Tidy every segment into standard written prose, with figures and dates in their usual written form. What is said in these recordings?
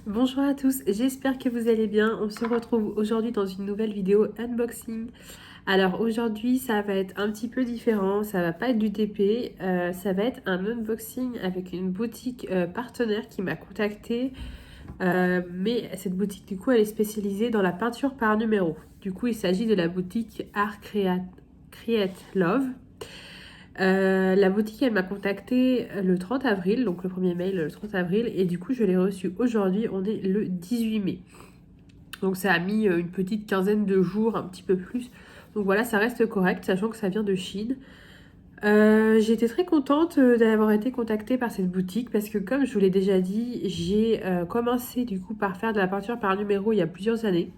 Bonjour à tous, j'espère que vous allez bien. On se retrouve aujourd'hui dans une nouvelle vidéo unboxing. Alors aujourd'hui ça va être un petit peu différent, ça va pas être du TP, ça va être un unboxing avec une boutique partenaire qui m'a contacté. Mais cette boutique du coup elle est spécialisée dans la peinture par numéro. Du coup il s'agit de la boutique Art Create Love. La boutique, elle m'a contacté le 30 avril, donc le premier mail le 30 avril, et du coup je l'ai reçu aujourd'hui, on est le 18 mai. Donc ça a mis une petite quinzaine de jours, un petit peu plus. Donc voilà, ça reste correct, sachant que ça vient de Chine. J'ai été très contente d'avoir été contactée par cette boutique parce que comme je vous l'ai déjà dit, j'ai commencé du coup par faire de la peinture par numéro il y a plusieurs années.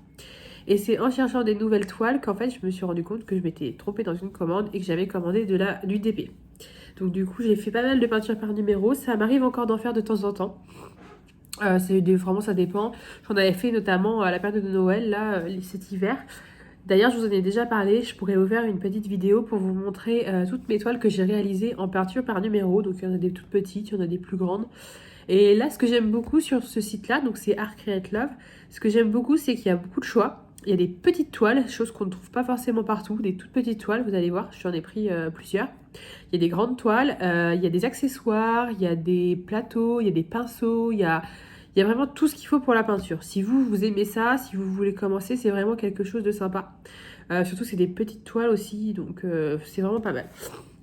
Et c'est en cherchant des nouvelles toiles qu'en fait je me suis rendu compte que je m'étais trompée dans une commande et que j'avais commandé du DP. Donc du coup j'ai fait pas mal de peinture par numéro, ça m'arrive encore d'en faire de temps en temps. Vraiment ça dépend. J'en avais fait notamment à la période de Noël, là, cet hiver. D'ailleurs je vous en ai déjà parlé, je pourrais vous faire une petite vidéo pour vous montrer toutes mes toiles que j'ai réalisées en peinture par numéro. Donc il y en a des toutes petites, il y en a des plus grandes. Et là ce que j'aime beaucoup sur ce site là, donc c'est Art Create Love, ce que j'aime beaucoup c'est qu'il y a beaucoup de choix. Il y a des petites toiles, chose qu'on ne trouve pas forcément partout, des toutes petites toiles, vous allez voir, j'en ai pris plusieurs. Il y a des grandes toiles, il y a des accessoires, il y a des plateaux, il y a des pinceaux, il y a vraiment tout ce qu'il faut pour la peinture. Si vous aimez ça, si vous voulez commencer, c'est vraiment quelque chose de sympa. Surtout c'est des petites toiles aussi, donc c'est vraiment pas mal.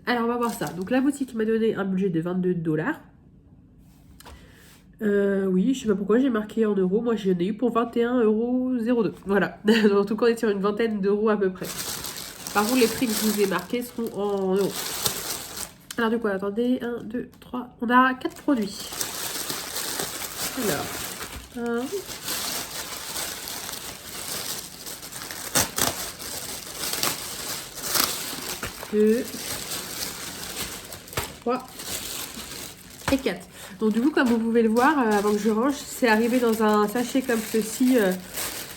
Alors on va voir ça. Donc la boutique m'a donné un budget de 22 $. Oui, je sais pas pourquoi j'ai marqué en euros. Moi, j'en ai eu pour 21,02 €. Voilà. En tout cas, on est sur une vingtaine d'euros à peu près. Par contre, les prix que je vous ai marqués seront en euros. Alors, du coup, attendez. 1, 2, 3. On a 4 produits. Alors. 1. 2. 3. Et 4. Donc du coup, comme vous pouvez le voir, avant que je range, c'est arrivé dans un sachet comme ceci,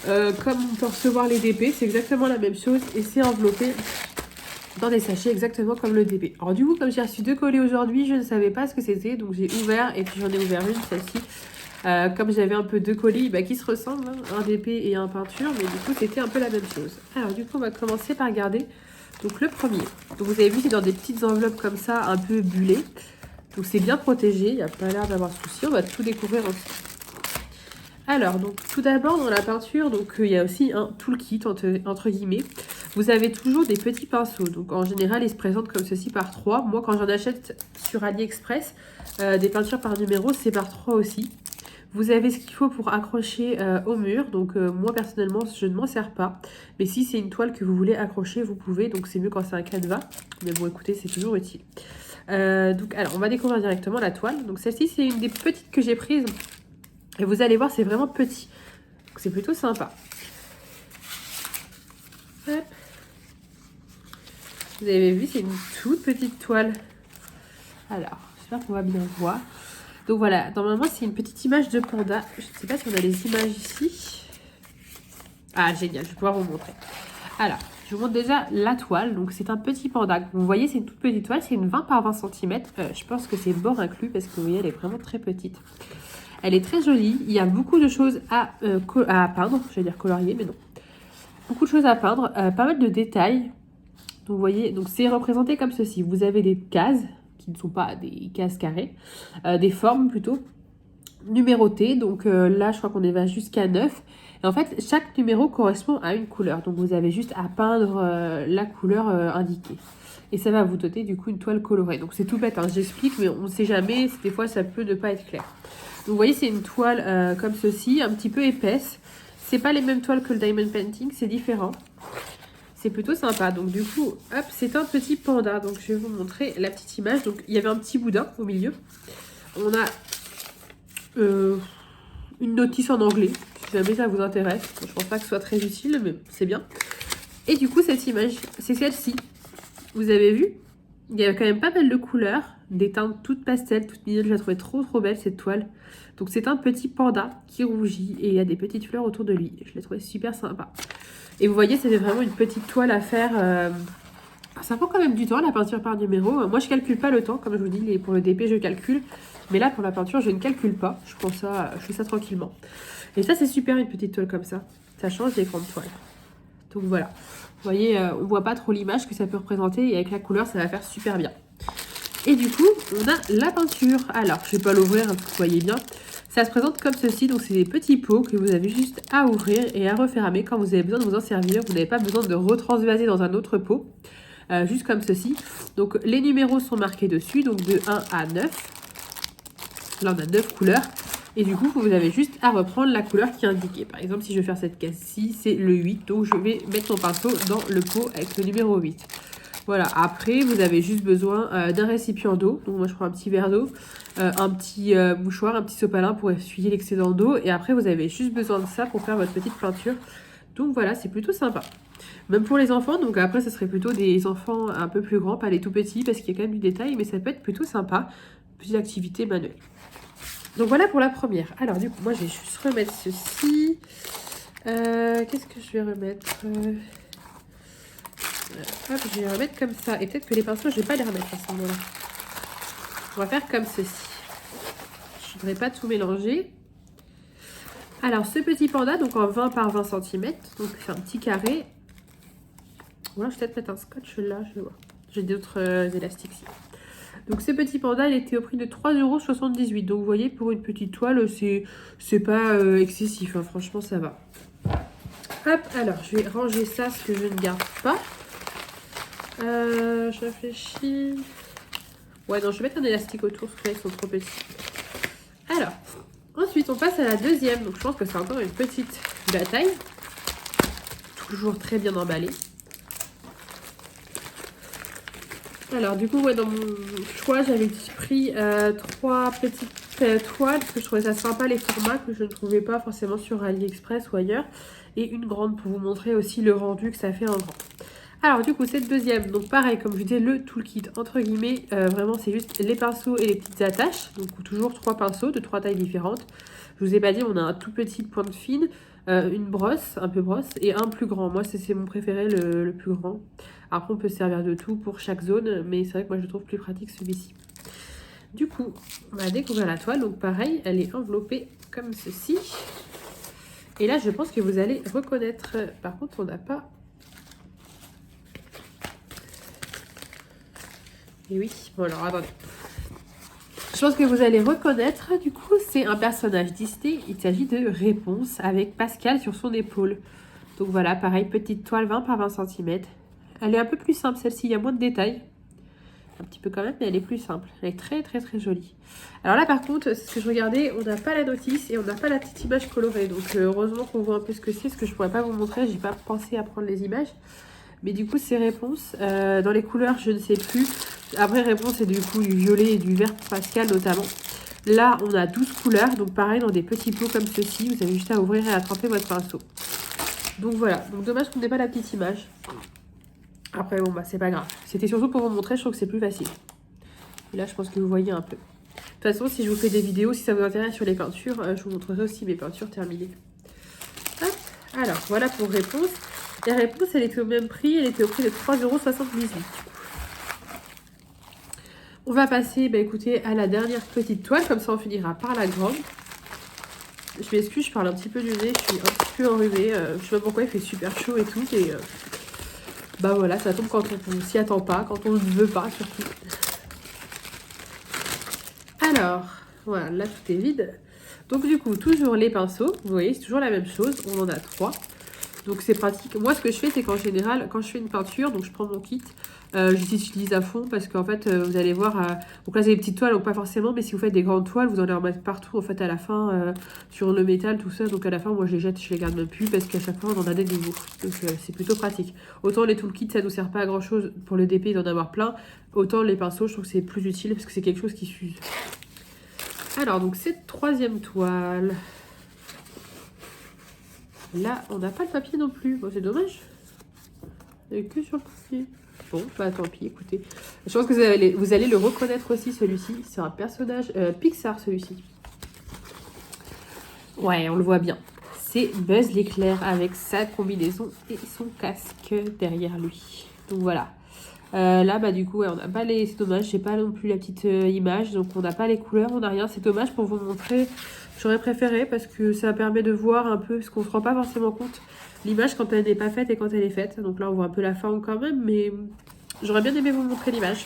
comme on peut recevoir les DP, c'est exactement la même chose et c'est enveloppé dans des sachets exactement comme le DP. Alors du coup, comme j'ai reçu 2 colis aujourd'hui, je ne savais pas ce que c'était, donc j'ai ouvert et puis j'en ai ouvert une, celle-ci. Comme j'avais un peu 2 colis qui se ressemblent, hein, un DP et un peinture, mais du coup c'était un peu la même chose. Alors du coup, on va commencer par regarder donc le premier. Donc vous avez vu, c'est dans des petites enveloppes comme ça, un peu bullées. Donc c'est bien protégé, il n'y a pas l'air d'avoir de souci. On va tout découvrir ensemble. Alors, donc tout d'abord dans la peinture, donc il y a aussi un toolkit entre guillemets. Vous avez toujours des petits pinceaux. Donc en général, ils se présentent comme ceci par 3. Moi, quand j'en achète sur AliExpress, des peintures par numéro, c'est par 3 aussi. Vous avez ce qu'il faut pour accrocher au mur. Donc moi personnellement, je ne m'en sers pas. Mais si c'est une toile que vous voulez accrocher, vous pouvez. Donc c'est mieux quand c'est un canevas. Mais bon, écoutez, c'est toujours utile. Donc alors, on va découvrir directement la toile. Donc celle-ci, c'est une des petites que j'ai prises. Et vous allez voir, c'est vraiment petit. Donc c'est plutôt sympa. Hop. Vous avez vu, c'est une toute petite toile. Alors, j'espère qu'on va bien voir. Donc voilà, normalement, c'est une petite image de panda. Je ne sais pas si on a les images ici. Ah, génial, je vais pouvoir vous montrer. Alors, je vous montre déjà la toile. Donc, c'est un petit panda. Vous voyez, c'est une toute petite toile. C'est une 20 par 20 cm. Je pense que c'est bord inclus parce que vous voyez, elle est vraiment très petite. Elle est très jolie. Il y a beaucoup de choses à peindre. Je vais dire colorier, mais non. Beaucoup de choses à peindre. Pas mal de détails. Donc, vous voyez, donc c'est représenté comme ceci. Vous avez des cases qui ne sont pas des cases carrées. Des formes plutôt numérotées. Donc là, je crois qu'on va jusqu'à 9. Et en fait, chaque numéro correspond à une couleur. Donc vous avez juste à peindre la couleur indiquée. Et ça va vous doter du coup une toile colorée. Donc c'est tout bête, hein, j'explique, mais on ne sait jamais. Des fois, ça peut ne pas être clair. Donc vous voyez, c'est une toile comme ceci, un petit peu épaisse. C'est pas les mêmes toiles que le diamond painting, c'est différent. C'est plutôt sympa. Donc du coup, hop, c'est un petit panda. Donc je vais vous montrer la petite image. Donc il y avait un petit boudin au milieu. On a une notice en anglais, si jamais ça vous intéresse. Je pense pas que ce soit très utile, mais c'est bien. Et du coup, cette image, c'est celle-ci. Vous avez vu? Il y a quand même pas mal de couleurs, des teintes toutes pastel, toutes mignonnes. Je la trouvais trop belle cette toile. Donc c'est un petit panda qui rougit et il y a des petites fleurs autour de lui. Je l'ai trouvé super sympa. Et vous voyez, c'était vraiment une petite toile à faire. Ça prend quand même du temps, la peinture par numéro. Moi, je calcule pas le temps, comme je vous dis, pour le DP, je calcule. Mais là, pour la peinture, je ne calcule pas. Je fais ça tranquillement. Et ça, c'est super, une petite toile comme ça. Ça change des grandes toiles. Donc voilà. Vous voyez, on voit pas trop l'image que ça peut représenter. Et avec la couleur, ça va faire super bien. Et du coup, on a la peinture. Alors, je vais pas l'ouvrir, hein, pour que vous voyez bien. Ça se présente comme ceci. Donc, c'est des petits pots que vous avez juste à ouvrir et à refermer quand vous avez besoin de vous en servir. Vous n'avez pas besoin de retransvaser dans un autre pot. Juste comme ceci. Donc, les numéros sont marqués dessus. Donc, de 1 à 9. Là, on a 9 couleurs. Et du coup, vous avez juste à reprendre la couleur qui est indiquée. Par exemple, si je veux faire cette case-ci, c'est le 8. Donc, je vais mettre mon pinceau dans le pot avec le numéro 8. Voilà. Après, vous avez juste besoin d'un récipient d'eau. Donc, moi, je prends un petit verre d'eau, un petit mouchoir, un petit sopalin pour essuyer l'excédent d'eau. Et après, vous avez juste besoin de ça pour faire votre petite peinture. Donc, voilà, c'est plutôt sympa. Même pour les enfants. Donc, après, ce serait plutôt des enfants un peu plus grands, pas les tout petits, parce qu'il y a quand même du détail. Mais ça peut être plutôt sympa. Petite activité manuelle. Donc voilà pour la première. Alors du coup, moi je vais juste remettre ceci. Qu'est-ce que je vais remettre hop, je vais remettre comme ça. Et peut-être que les pinceaux, je vais pas les remettre à ce moment-là. On va faire comme ceci. Je ne voudrais pas tout mélanger. Alors ce petit panda, donc en 20 par 20 cm. Donc c'est un petit carré. Voilà, je vais peut-être mettre un scotch là, je vais voir. J'ai d'autres élastiques ici. Donc ce petit panda, il était au prix de 3,78 €. Donc vous voyez, pour une petite toile, c'est pas excessif, hein. Franchement, ça va. Hop, alors je vais ranger ça, ce que je ne garde pas. Je réfléchis. Ouais, non, je vais mettre un élastique autour, parce que là, ils sont trop petits. Alors, ensuite, on passe à la deuxième. Donc je pense que c'est encore une petite bataille. Toujours très bien emballée. Alors du coup, ouais, dans mon choix, j'avais pris 3 petites toiles parce que je trouvais ça sympa, les formats que je ne trouvais pas forcément sur AliExpress ou ailleurs. Et une grande pour vous montrer aussi le rendu que ça fait en grand. Alors du coup, cette deuxième, donc pareil, comme je disais, le toolkit, entre guillemets, vraiment c'est juste les pinceaux et les petites attaches. Donc toujours 3 pinceaux de 3 tailles différentes. Je vous ai pas dit, on a un tout petit pointe fine, une brosse, un peu brosse, et un plus grand. Moi, c'est mon préféré, le plus grand. Après, on peut se servir de tout pour chaque zone, mais c'est vrai que moi, je trouve plus pratique celui-ci. Du coup, on va découvrir la toile. Donc pareil, elle est enveloppée comme ceci. Et là, je pense que vous allez reconnaître. Par contre, on n'a pas... Et oui, bon alors, attendez. Je pense que vous allez reconnaître, du coup, c'est un personnage Disney. Il s'agit de Réponse avec Pascal sur son épaule. Donc voilà, pareil, petite toile 20 par 20 cm. Elle est un peu plus simple, celle-ci, il y a moins de détails. Un petit peu quand même, mais elle est plus simple. Elle est très très très jolie. Alors là, par contre, c'est ce que je regardais, on n'a pas la notice et on n'a pas la petite image colorée. Donc heureusement qu'on voit un peu ce que c'est, parce que je pourrais pas vous montrer, j'ai pas pensé à prendre les images. Mais du coup, c'est Réponse. Dans les couleurs, je ne sais plus. Après, Réponse, c'est du coup du violet et du vert pascal notamment. Là, on a 12 couleurs. Donc pareil, dans des petits pots comme ceci. Vous avez juste à ouvrir et à tremper votre pinceau. Donc voilà. Donc dommage qu'on n'ait pas la petite image. Après, bon, bah c'est pas grave. C'était surtout pour vous montrer, je trouve que c'est plus facile. Et là, je pense que vous voyez un peu. De toute façon, si je vous fais des vidéos, si ça vous intéresse sur les peintures, je vous montrerai aussi mes peintures terminées. Hop. Alors, voilà pour Réponse. La Réponse, elle était au même prix, elle était au prix de 3,78 €. On va passer, bah écoutez, à la dernière petite toile, comme ça on finira par la grande. Je m'excuse, je parle un petit peu du nez, je suis un petit peu enrhumée, je sais pas pourquoi, il fait super chaud et tout, et bah voilà, ça tombe quand on s'y attend pas, quand on ne veut pas surtout. Alors, voilà, là tout est vide. Donc du coup, toujours les pinceaux, vous voyez, c'est toujours la même chose, on en a 3. Donc c'est pratique. Moi, ce que je fais, c'est qu'en général, quand je fais une peinture, donc je prends mon kit, j'utilise à fond parce qu'en fait, vous allez voir, donc là, c'est des petites toiles, donc pas forcément, mais si vous faites des grandes toiles, vous allez en mettre partout, en fait, à la fin, sur le métal, tout ça. Donc à la fin, moi, je les jette, je les garde même plus parce qu'à chaque fois, on en a des nouveaux. Donc c'est plutôt pratique. Autant les toolkits, ça nous sert pas à grand chose pour le DP d'en avoir plein. Autant les pinceaux, je trouve que c'est plus utile parce que c'est quelque chose qui s'use. Alors, donc cette troisième toile... Là, on n'a pas le papier non plus. Bon, c'est dommage. Il n'y a que sur le papier. Bon, bah tant pis, écoutez. Je pense que vous allez le reconnaître aussi, celui-ci. C'est un personnage Pixar, celui-ci. Ouais, on le voit bien. C'est Buzz l'éclair avec sa combinaison et son casque derrière lui. Donc voilà. Là, bah du coup, ouais, on n'a pas les... C'est dommage, j'ai pas non plus la petite image, donc on n'a pas les couleurs, on n'a rien. C'est dommage pour vous montrer. J'aurais préféré parce que ça permet de voir un peu, parce qu'on se rend pas forcément compte l'image quand elle n'est pas faite et quand elle est faite. Donc là, on voit un peu la forme quand même, mais j'aurais bien aimé vous montrer l'image.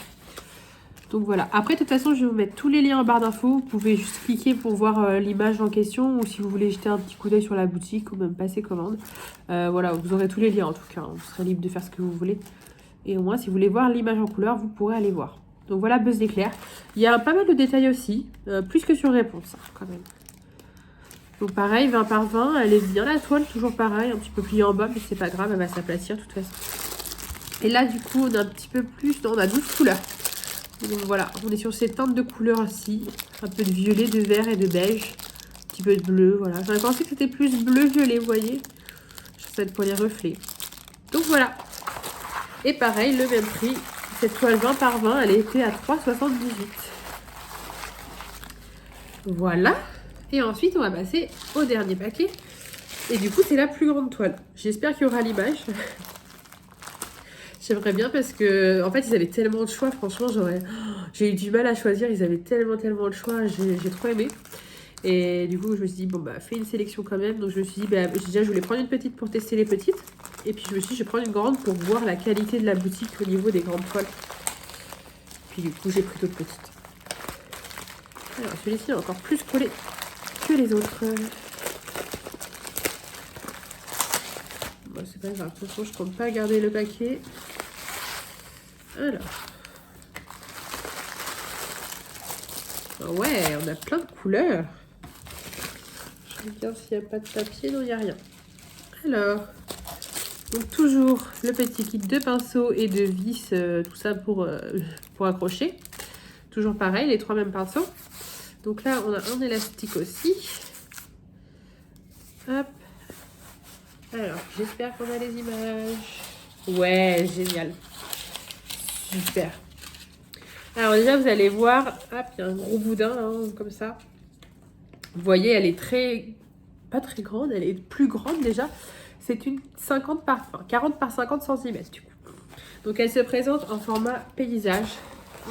Donc voilà. Après, de toute façon, je vais vous mettre tous les liens en barre d'infos. Vous pouvez juste cliquer pour voir l'image en question ou si vous voulez jeter un petit coup d'œil sur la boutique ou même passer commande. Voilà, vous aurez tous les liens en tout cas. Vous serez libre de faire ce que vous voulez. Et au moins, si vous voulez voir l'image en couleur, vous pourrez aller voir. Donc voilà, Buzz d'éclair. Il y a pas mal de détails aussi, plus que sur réponse, hein, quand même. Donc pareil, 20 par 20, elle est bien la toile, toujours pareil, un petit peu pliée en bas, mais c'est pas grave, elle va s'aplatir de toute façon. Et là, du coup, on a un petit peu plus, non, on a 12 couleurs. Donc voilà, on est sur ces teintes de couleurs aussi, un peu de violet, de vert et de beige, un petit peu de bleu, voilà. J'aurais pensé que c'était plus bleu-violet, vous voyez, cette pour les reflets. Donc voilà. Et pareil, le même prix. Cette toile 20 par 20, elle était à 3,78. Voilà. Et ensuite, on va passer au dernier paquet. Et du coup, c'est la plus grande toile. J'espère qu'il y aura l'image. J'aimerais bien parce que, en fait, ils avaient tellement de choix. Franchement, j'ai eu du mal à choisir. Ils avaient tellement de choix. J'ai trop aimé. Et du coup, je me suis dit, bon, bah, fais une sélection quand même. Donc, je me suis dit, bah, déjà, je voulais prendre une petite pour tester les petites. Et puis, je me suis dit, je vais prendre une grande pour voir la qualité de la boutique au niveau des grandes toiles. Puis, du coup, j'ai pris d'autres petites. Alors, celui-ci est encore plus collé que les autres. Bon, c'est pas grave. De toute façon, je compte pas garder le paquet. Alors. Ouais, on a plein de couleurs. Je regarde s'il n'y a pas de papier. Non, il n'y a rien. Alors, donc toujours le petit kit de pinceaux et de vis, tout ça pour accrocher. Toujours pareil, les 3 mêmes pinceaux. Donc là, on a un élastique aussi. Hop. Alors, j'espère qu'on a les images. Ouais, génial. Super. Alors déjà, vous allez voir, hop, il y a un gros boudin, hein, comme ça. Vous voyez, elle est pas très grande, elle est plus grande déjà. C'est une 40 par 50 cm du coup. Donc elle se présente en format paysage,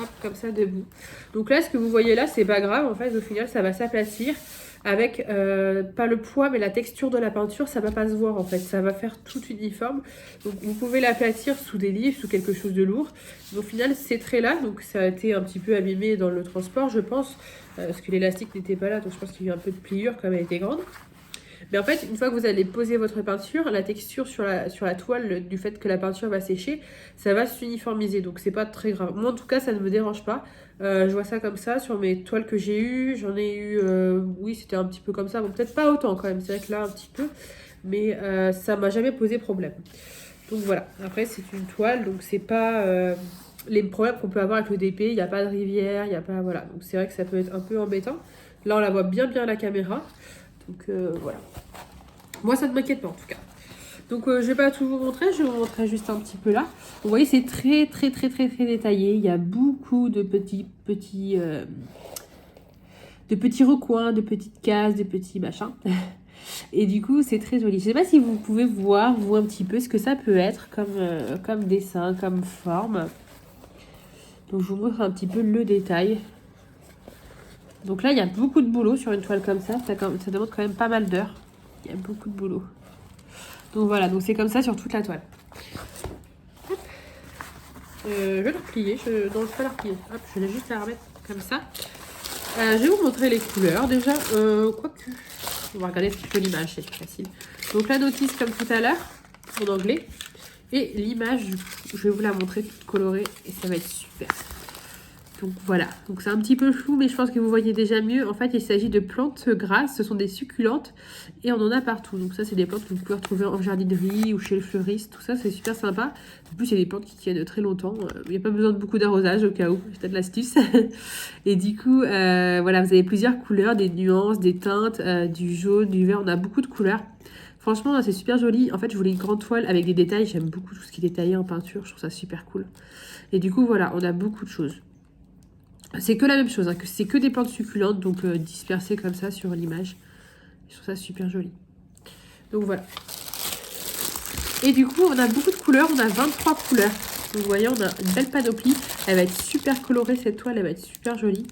hop, comme ça debout. Donc là, ce que vous voyez là, c'est pas grave, en fait, au final, ça va s'aplatir avec, pas le poids, mais la texture de la peinture, ça va pas se voir en fait, ça va faire tout uniforme. Donc vous pouvez l'aplatir sous des livres, sous quelque chose de lourd. Mais au final, ces traits-là, donc ça a été un petit peu abîmé dans le transport, je pense, parce que l'élastique n'était pas là, donc je pense qu'il y a eu un peu de pliure comme elle était grande. Mais en fait, une fois que vous allez poser votre peinture, la texture sur la toile, du fait que la peinture va sécher, ça va s'uniformiser. Donc c'est pas très grave. Moi en tout cas, ça ne me dérange pas. Je vois ça comme ça sur mes toiles que j'ai eues. J'en ai eu, oui, c'était un petit peu comme ça. Bon, peut-être pas autant quand même. C'est vrai que là, un petit peu. Mais ça m'a jamais posé problème. Donc voilà. Après, c'est une toile, donc c'est pas les problèmes qu'on peut avoir avec le DP. Il n'y a pas de rivière, il n'y a pas. Voilà. Donc c'est vrai que ça peut être un peu embêtant. Là, on la voit bien à la caméra. Donc voilà. Moi, ça ne m'inquiète pas en tout cas. Donc je vais pas tout vous montrer, je vais vous montrer juste un petit peu là. Vous voyez, c'est très détaillé. Il y a beaucoup de petits recoins, de petites cases, de petits machins. Et du coup, c'est très joli. Je sais pas si vous pouvez voir, vous, un petit peu ce que ça peut être comme dessin, comme forme. Donc je vous montre un petit peu le détail. Donc là, il y a beaucoup de boulot sur une toile comme ça. Ça demande quand même pas mal d'heures. Il y a beaucoup de boulot. Donc voilà, donc c'est comme ça sur toute la toile. Je vais la replier. Non, je vais pas la replier. Hop, je vais juste la remettre comme ça. Je vais vous montrer les couleurs déjà. Quoique, on va regarder un petit peu l'image, c'est plus facile. Donc la notice comme tout à l'heure, en anglais. Et l'image, je vais vous la montrer toute colorée et ça va être super. Donc voilà, donc c'est un petit peu flou, mais je pense que vous voyez déjà mieux. En fait, il s'agit de plantes grasses, ce sont des succulentes et on en a partout. Donc ça, c'est des plantes que vous pouvez retrouver en jardinerie ou chez le fleuriste. Tout ça, c'est super sympa. En plus, il y a des plantes qui tiennent très longtemps. Il n'y a pas besoin de beaucoup d'arrosage au cas où, c'est peut-être l'astuce. Et du coup, voilà, vous avez plusieurs couleurs, des nuances, des teintes, du jaune, du vert. On a beaucoup de couleurs. Franchement, c'est super joli. En fait, je voulais une grande toile avec des détails. J'aime beaucoup tout ce qui est détaillé en peinture. Je trouve ça super cool. Et du coup, voilà, on a beaucoup de choses. C'est que la même chose, hein, c'est que des plantes succulentes, donc dispersées comme ça sur l'image. Je trouve ça super joli. Donc voilà. Et du coup, on a beaucoup de couleurs, on a 23 couleurs. Donc vous voyez, on a une belle panoplie. Elle va être super colorée cette toile, elle va être super jolie.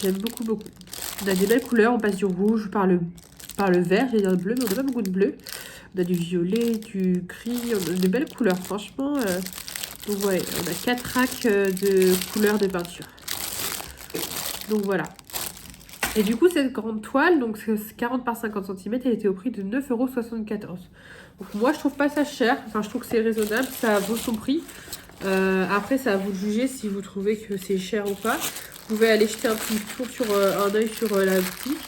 J'aime beaucoup, beaucoup. On a des belles couleurs, on passe du rouge par le vert, j'allais dire le bleu, mais on n'a pas beaucoup de bleu. On a du violet, du gris, on a de belles couleurs, franchement. Donc ouais, on a 4 racks de couleurs de peinture. Donc voilà. Et du coup, cette grande toile, donc 40 par 50 cm, elle était au prix de 9,74 €. Donc moi, je trouve pas ça cher. Enfin, je trouve que c'est raisonnable, ça vaut son prix. Après, c'est à vous de juger si vous trouvez que c'est cher ou pas. Vous pouvez aller jeter un petit tour sur un œil sur la boutique.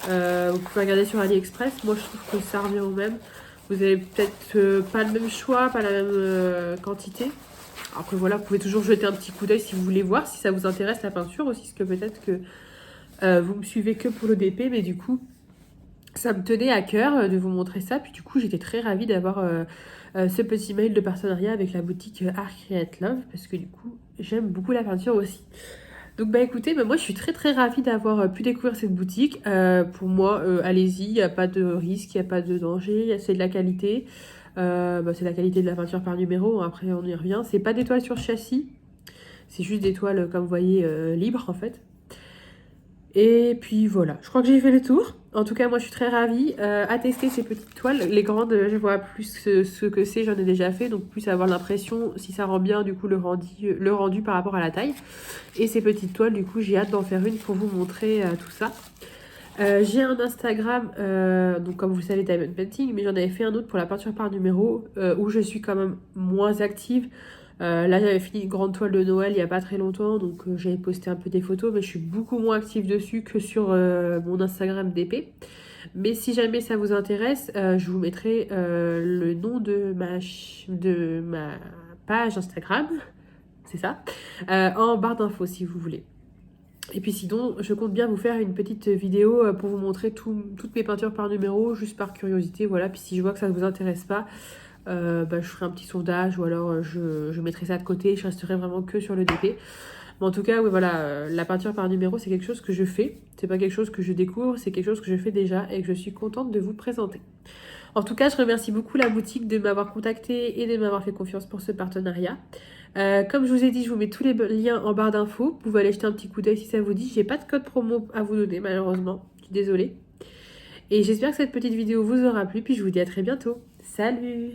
Vous pouvez regarder sur AliExpress. Moi, je trouve que ça revient au même. Vous avez peut-être pas le même choix, pas la même quantité. Après, voilà, vous pouvez toujours jeter un petit coup d'œil si vous voulez voir, si ça vous intéresse la peinture aussi, parce que peut-être que vous me suivez que pour l'EDP, mais du coup, ça me tenait à cœur de vous montrer ça. Puis du coup, j'étais très ravie d'avoir ce petit mail de partenariat avec la boutique Art Create Love, parce que du coup, j'aime beaucoup la peinture aussi. Donc bah écoutez, moi je suis très très ravie d'avoir pu découvrir cette boutique. Pour moi, allez-y, il n'y a pas de risque, il n'y a pas de danger, c'est de la qualité. C'est la qualité de la peinture par numéro, après on y revient. C'est pas des toiles sur châssis, c'est juste des toiles, comme vous voyez, libres en fait. Et puis voilà, je crois que j'ai fait le tour. En tout cas, moi je suis très ravie à tester ces petites toiles. Les grandes, je vois plus ce que c'est, j'en ai déjà fait, donc plus avoir l'impression si ça rend bien du coup le rendu par rapport à la taille. Et ces petites toiles, du coup, j'ai hâte d'en faire une pour vous montrer tout ça. J'ai un Instagram, donc comme vous le savez, Diamond Painting, mais j'en avais fait un autre pour la peinture par numéro, où je suis quand même moins active. Là, j'avais fini une grande toile de Noël il n'y a pas très longtemps, donc j'avais posté un peu des photos, mais je suis beaucoup moins active dessus que sur mon Instagram d'épée. Mais si jamais ça vous intéresse, je vous mettrai le nom de ma page Instagram, c'est ça, en barre d'infos si vous voulez. Et puis sinon, je compte bien vous faire une petite vidéo pour vous montrer toutes mes peintures par numéro, juste par curiosité, voilà. Puis si je vois que ça ne vous intéresse pas, je ferai un petit sondage ou alors je mettrai ça de côté, je resterai vraiment que sur le DP. Mais en tout cas, oui, voilà, la peinture par numéro, c'est quelque chose que je fais. C'est pas quelque chose que je découvre, c'est quelque chose que je fais déjà et que je suis contente de vous présenter. En tout cas, je remercie beaucoup la boutique de m'avoir contactée et de m'avoir fait confiance pour ce partenariat. Comme je vous ai dit, je vous mets tous les liens en barre d'infos. Vous pouvez aller jeter un petit coup d'œil si ça vous dit. J'ai pas de code promo à vous donner, malheureusement. Je suis désolée. Et j'espère que cette petite vidéo vous aura plu. Puis je vous dis à très bientôt. Salut!